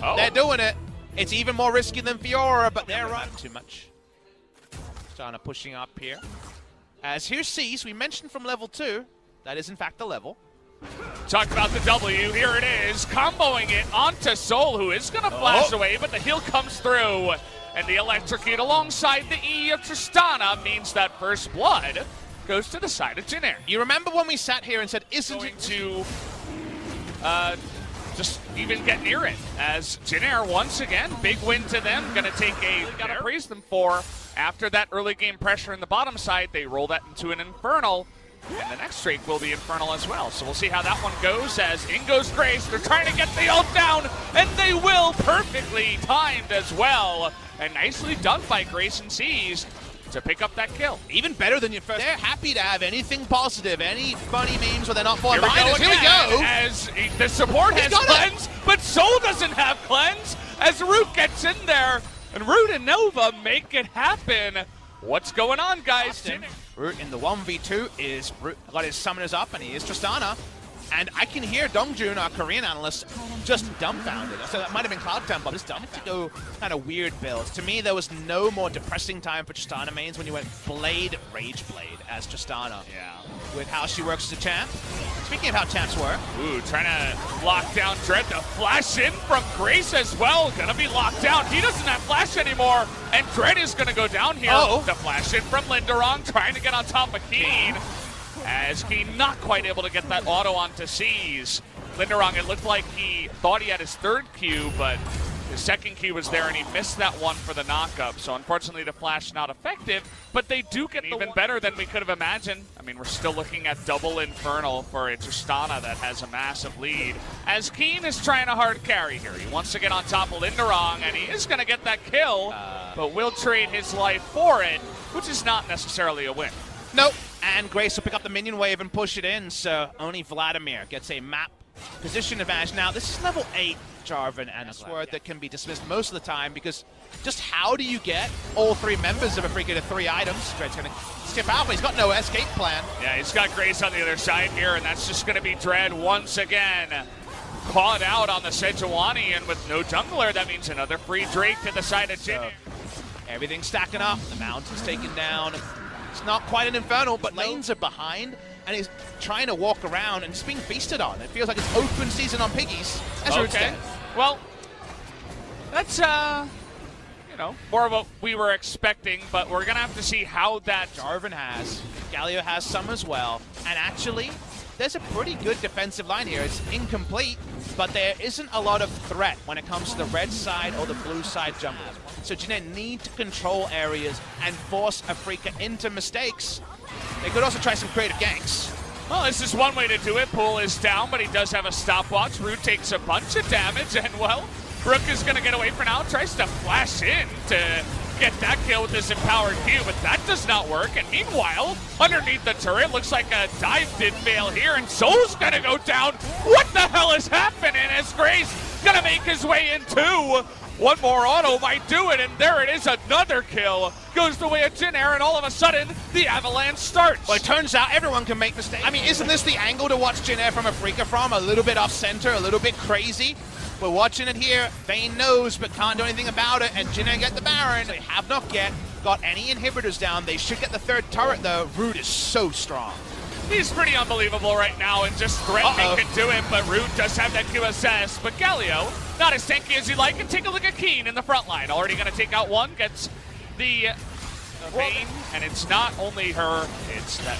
now. They're doing it. It's even more risky than Fiora, but they're running too much. Tristana pushing up here. As here's C's, we mentioned from level 2. That is in fact the level. Talk about the W, here it is, comboing it onto Sol, who is gonna flash away, but the heal comes through. And the electrocute alongside the E of Tristana means that first blood goes to the side of Jin Air. You remember when we sat here and said, isn't Going it to just even get near it, as Jin Air once again, big win to them, gonna take gotta praise them for, after that early game pressure in the bottom side, they roll that into an Infernal, and the next streak will be Infernal as well. So we'll see how that one goes, as in goes Grace, they're trying to get the ult down, and they will, perfectly timed as well, and nicely done by Grace and C's to pick up that kill. even better than your first? They're happy to have anything positive, any funny memes where they're not falling Here we behind go us. Here we again, go. as the support has cleanse, but Sol doesn't have cleanse, as Root gets in there, and Root and Nova make it happen. What's going on, guys? Root in the 1v2 is Root got his summoners up, and he is Tristana. And I can hear Dongjun, our Korean analyst, just dumbfounded. So that might have been Cloud Temple. Just had to go kind of weird builds. To me, there was no more depressing time for Tristana mains when you went Blade, Rage Blade as Tristana. Yeah. With how she works as a champ. Speaking of how champs work. Ooh, trying to lock down Dread. The flash in from Grace as well. Gonna be locked down. He doesn't have flash anymore. And Dread is gonna go down here. The flash in from Linderong, trying to get on top of Keen. As Keen not quite able to get that auto onto C's. Linderong, it looked like he thought he had his third Q, but his second Q was there and he missed that one for the knockup. So unfortunately the flash not effective, but they do get even better than we could have imagined. I mean, we're still looking at double Infernal for a Tristana that has a massive lead. As Keen is trying to hard carry here. He wants to get on top of Linderong and he is gonna get that kill, but will trade his life for it, which is not necessarily a win. Nope. And Grace will pick up the minion wave and push it in, so only Vladimir gets a map position advantage. Now, this is level 8, Jarvan, and a word that can be dismissed most of the time, because just how do you get all 3 members of a freaking 3 items? Dread's going to skip out, but he's got no escape plan. Yeah, he's got Grace on the other side here, and that's just going to be Dread once again. Caught out on the Sejuani, and with no jungler, that means another free Drake to the side of Jin. Everything's stacking up, the mountain's taken down. It's not quite an Infernal, but lanes are behind, and he's trying to walk around, and it's being feasted on. It feels like it's open season on Piggies. Okay. Well, that's, you know, more of what we were expecting, but we're going to have to see how that... Jarvan has. Galio has some as well. And actually, there's a pretty good defensive line here. It's incomplete, but there isn't a lot of threat when it comes to the red side or the blue side jungle. So Jin need to control areas and force Afrika into mistakes. They could also try some creative ganks. Well, this is one way to do it. Pool is down, but he does have a stopwatch. Root takes a bunch of damage, and, well, Brook is going to get away for now. Tries to flash in to get that kill with his empowered Q, but that does not work. And meanwhile, underneath the turret, looks like a dive did fail here, and Sol's going to go down. What the hell is happening as Grace going to make his way in too? One more auto might do it, and there it is, another kill. Goes the way of Jin Air, and all of a sudden, the avalanche starts. Well, it turns out everyone can make mistakes. I mean, isn't this the angle to watch Jin Air from Afrika from? A little bit off center, a little bit crazy. We're watching it here. Vayne knows, but can't do anything about it, and Jin Air get the Baron. They have not yet got any inhibitors down. They should get the 3rd turret, though. Root is so strong. He's pretty unbelievable right now, and just threatening can do it, but Root does have that QSS. But Galio, not as tanky as you'd like, and take a look at Keen in the front line. Already going to take out one, gets the Vayne, and it's not only her, it's that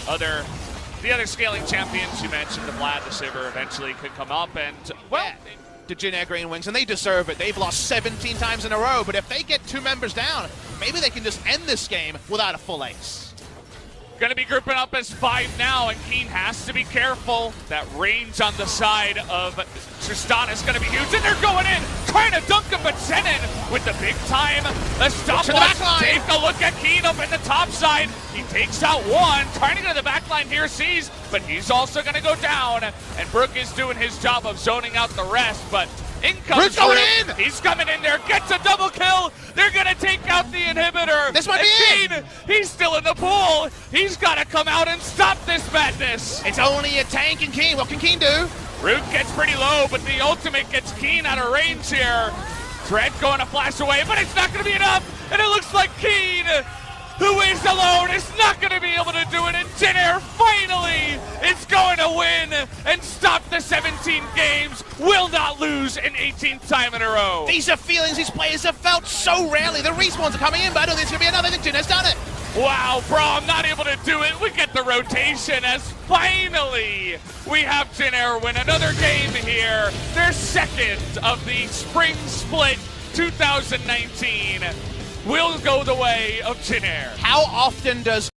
the other scaling champions you mentioned, the Vlad, the Sivir, eventually could come up, and, well... To Jin Air Green Wings, and they deserve it. They've lost 17 times in a row, but if they get 2 members down, maybe they can just end this game without a full ace. Going to be grouping up as 5 now, and Keen has to be careful. That range on the side of Tristana is going to be huge, and they're going in, trying to dunk him, but Zenon with the big time. The stopwatch. Take a look at Keen up in the top side. He takes out one, trying to go to the back line here, sees, but he's also going to go down, and Brook is doing his job of zoning out the rest, but in comes going in! He's coming in there, gets a double kill. They're going to take out the inhibitor. This might be it. He's still in the pool. He's got to come out and stop this madness. It's only a tank and Keen. What can Keen do? Root gets pretty low, but the ultimate gets Keen out of range here. Dread going to flash away, but it's not going to be enough. And it looks like Keen, who is alone, is not going to be able to do it. And Jin finally is going to win and stop the 17 games. Will not lose an 18th time in a row. These are feelings these players have felt so rarely. The respawns are coming in, but I don't think it's going to be another. I think Jin has done it. Wow, Braum not able to do it. We get the rotation as finally we have Jin win another game here. Their second of the Spring Split 2019 will go the way of Jin. How often does